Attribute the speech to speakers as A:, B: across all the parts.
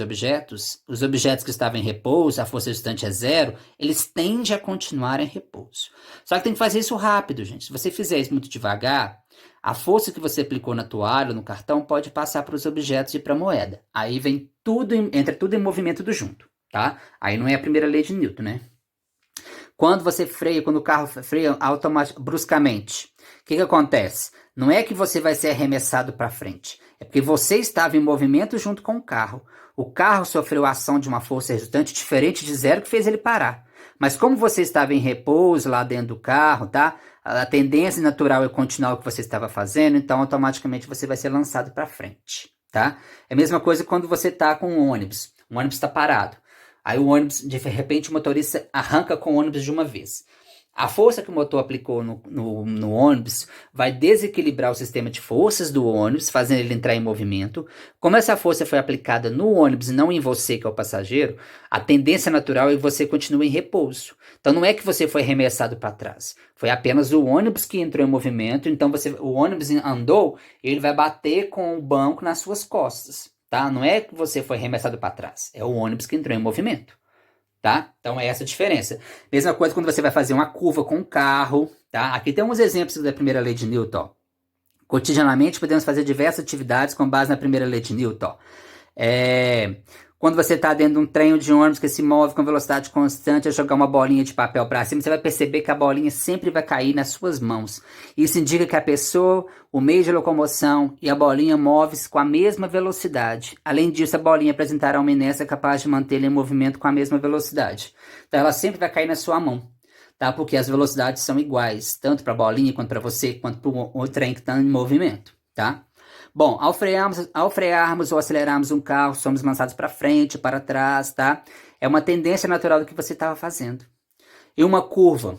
A: os objetos que estavam em repouso, a força resultante é zero, eles tendem a continuar em repouso. Só que tem que fazer isso rápido, gente. Se você fizer isso muito devagar, a força que você aplicou na toalha, no cartão, pode passar para os objetos e para a moeda. Aí vem tudo, entra tudo em movimento do junto, tá? Aí não é a primeira lei de Newton, né? Quando você freia, quando o carro freia bruscamente, o que acontece? Não é que você vai ser arremessado para frente, é porque você estava em movimento junto com o carro. O carro sofreu a ação de uma força resultante diferente de zero que fez ele parar. Mas como você estava em repouso lá dentro do carro, tá? A tendência natural é continuar o que você estava fazendo, então automaticamente você vai ser lançado para frente, tá? É a mesma coisa quando você está com um ônibus. O ônibus está parado. Aí o ônibus, de repente, o motorista arranca com o ônibus de uma vez. A força que o motor aplicou no ônibus vai desequilibrar o sistema de forças do ônibus, fazendo ele entrar em movimento. Como essa força foi aplicada no ônibus e não em você, que é o passageiro, a tendência natural é que você continue em repouso. Então não é que você foi arremessado para trás. Foi apenas o ônibus que entrou em movimento. Então o ônibus andou, ele vai bater com o banco nas suas costas. Tá? Não é que você foi arremessado para trás. É o ônibus que entrou em movimento. Tá? Então é essa a diferença. Mesma coisa quando você vai fazer uma curva com um carro, tá? Aqui tem uns exemplos da primeira lei de Newton. Ó. Cotidianamente podemos fazer diversas atividades com base na primeira lei de Newton. Quando você está dentro de um trem ou de ônibus que se move com velocidade constante, a jogar uma bolinha de papel para cima, você vai perceber que a bolinha sempre vai cair nas suas mãos. Isso indica que a pessoa, o meio de locomoção e a bolinha movem-se com a mesma velocidade. Além disso, a bolinha apresentará uma inércia capaz de mantê-la em movimento com a mesma velocidade. Então, ela sempre vai cair na sua mão, tá? Porque as velocidades são iguais, tanto para a bolinha, quanto para você, quanto para o trem que está em movimento, tá? Bom, ao frearmos ou acelerarmos um carro, somos lançados para frente, para trás, tá? É uma tendência natural do que você estava fazendo. E uma curva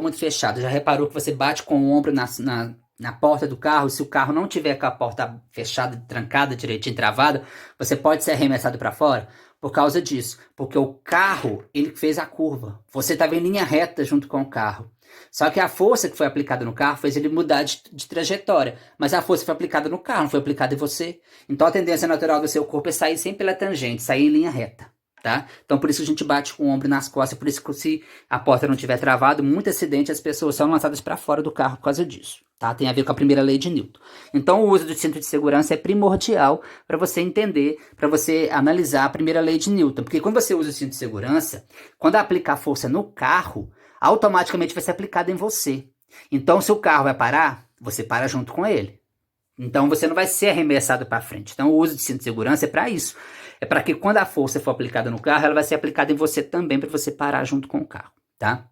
A: muito fechada, já reparou que você bate com o ombro na porta do carro? Se o carro não tiver com a porta fechada, trancada, direitinho, travada, você pode ser arremessado para fora por causa disso. Porque o carro, ele fez a curva. Você estava em linha reta junto com o carro. Só que a força que foi aplicada no carro fez ele mudar de trajetória. Mas a força foi aplicada no carro, não foi aplicada em você. Então a tendência natural do seu corpo é sair sempre pela tangente, sair em linha reta. Tá? Então por isso a gente bate com o ombro nas costas. Por isso que se a porta não tiver travado, muito acidente, as pessoas são lançadas para fora do carro por causa disso. Tá? Tem a ver com a primeira lei de Newton. Então o uso do cinto de segurança é primordial para você entender, para você analisar a primeira lei de Newton. Porque quando você usa o cinto de segurança, quando aplicar força no carro, automaticamente vai ser aplicado em você. Então, se o carro vai parar, você para junto com ele. Então, você não vai ser arremessado para frente. Então, o uso de cinto de segurança é para isso. É para que quando a força for aplicada no carro, ela vai ser aplicada em você também, para você parar junto com o carro, tá?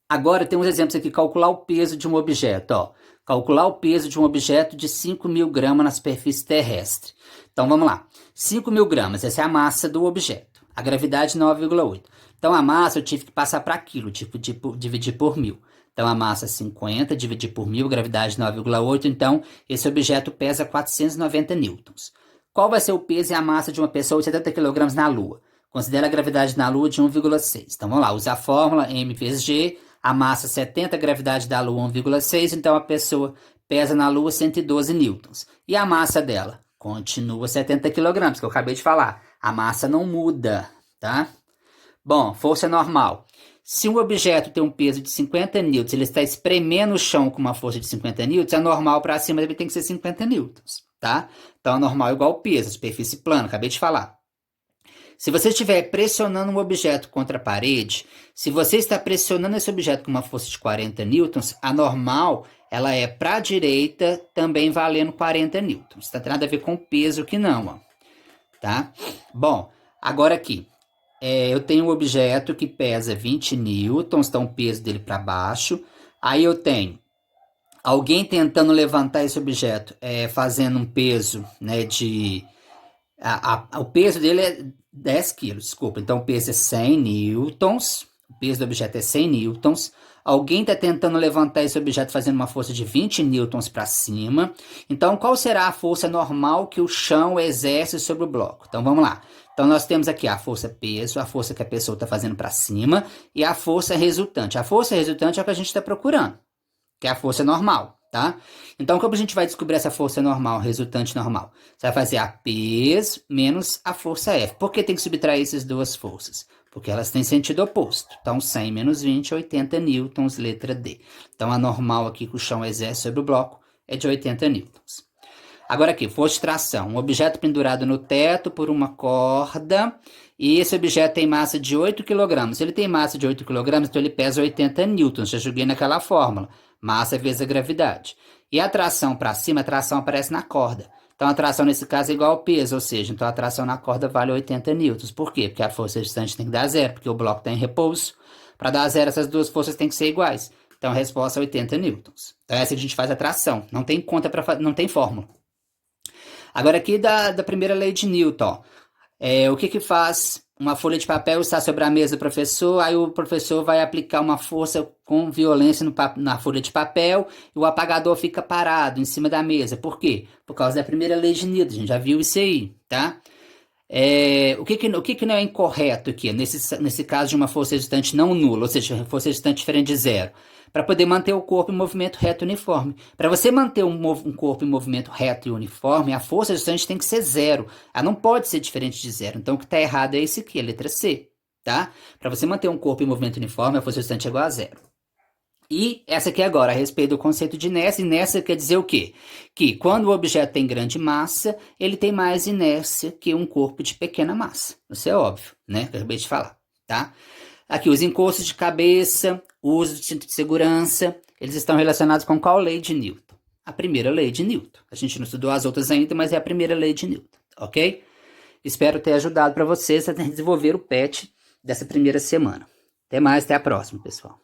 A: Agora, tem uns exemplos aqui. Calcular o peso de um objeto, ó. Calcular o peso de um objeto de 5.000 gramas na superfície terrestre. Então, vamos lá. 5.000 gramas, essa é a massa do objeto. A gravidade 9,8. Então, a massa eu tive que passar para quilo, tipo, dividir por 1.000. Então, a massa é 50, dividir por 1.000, gravidade 9,8. Então, esse objeto pesa 490 newtons. Qual vai ser o peso e a massa de uma pessoa de 70 kg na Lua? Considera a gravidade na Lua de 1,6. Então, vamos lá, usa a fórmula M vezes G, a massa 70, a gravidade da Lua 1,6. Então, a pessoa pesa na Lua 112 newtons. E a massa dela? Continua 70 kg, que eu acabei de falar. A massa não muda, tá? Bom, força normal. Se um objeto tem um peso de 50 newtons, ele está espremendo o chão com uma força de 50 newtons, a normal para cima dele tem que ser 50 newtons, tá? Então, a normal é igual ao peso, superfície plana, acabei de falar. Se você estiver pressionando um objeto contra a parede, se você está pressionando esse objeto com uma força de 40 newtons, a normal, ela é para a direita, também valendo 40 newtons. Não tem nada a ver com o peso que não, ó. Tá? Bom, agora aqui. Eu tenho um objeto que pesa 20 newtons, então o peso dele para baixo. Aí eu tenho alguém tentando levantar esse objeto, fazendo um peso, né, o peso dele é 10 quilos, desculpa. Então o peso é 100 newtons, o peso do objeto é 100 newtons. Alguém está tentando levantar esse objeto fazendo uma força de 20 newtons para cima. Então, qual será a força normal que o chão exerce sobre o bloco? Então, vamos lá. Então, nós temos aqui a força peso, a força que a pessoa está fazendo para cima e a força resultante. A força resultante é o que a gente está procurando, que é a força normal, tá? Então, como a gente vai descobrir essa força normal, resultante normal? Você vai fazer a P menos a força F. Por que tem que subtrair essas duas forças? Porque elas têm sentido oposto. Então, 100 menos 20 é 80 newtons, letra D. Então, a normal aqui que o chão exerce sobre o bloco é de 80 newtons. Agora aqui, força de tração. Um objeto pendurado no teto por uma corda. E esse objeto tem massa de 8 kg. Se ele tem massa de 8 kg, então ele pesa 80 newtons. Já joguei naquela fórmula. Massa vezes a gravidade. E a tração para cima, a tração aparece na corda. Então a tração nesse caso é igual ao peso, ou seja, então a tração na corda vale 80 newtons. Por quê? Porque a força restante tem que dar zero, porque o bloco está em repouso. Para dar zero, essas duas forças têm que ser iguais. Então a resposta é 80 newtons. Então essa a gente faz a tração. Não tem conta para não tem fórmula. Agora aqui da primeira lei de Newton, ó. O que faz? Uma folha de papel está sobre a mesa do professor, aí o professor vai aplicar uma força com violência na folha de papel e o apagador fica parado em cima da mesa. Por quê? Por causa da primeira lei de Newton, a gente já viu isso aí, tá? O que não é incorreto aqui, nesse caso de uma força resultante não nula, ou seja, força resultante diferente de zero? Para poder manter o corpo em movimento reto e uniforme. Para você manter um corpo em movimento reto e uniforme, a força resultante tem que ser zero. Ela não pode ser diferente de zero. Então, o que está errado é esse aqui, a letra C. Tá? Para você manter um corpo em movimento uniforme, a força resultante é igual a zero. E essa aqui agora, a respeito do conceito de inércia. Inércia quer dizer o quê? Que quando o objeto tem grande massa, ele tem mais inércia que um corpo de pequena massa. Isso é óbvio, né? Que eu acabei de falar, tá? Aqui, os encostos de cabeça, o uso de cinto de segurança, eles estão relacionados com qual lei de Newton? A primeira lei de Newton. A gente não estudou as outras ainda, mas é a primeira lei de Newton, ok? Espero ter ajudado para vocês a desenvolver o PET dessa primeira semana. Até mais, até a próxima, pessoal.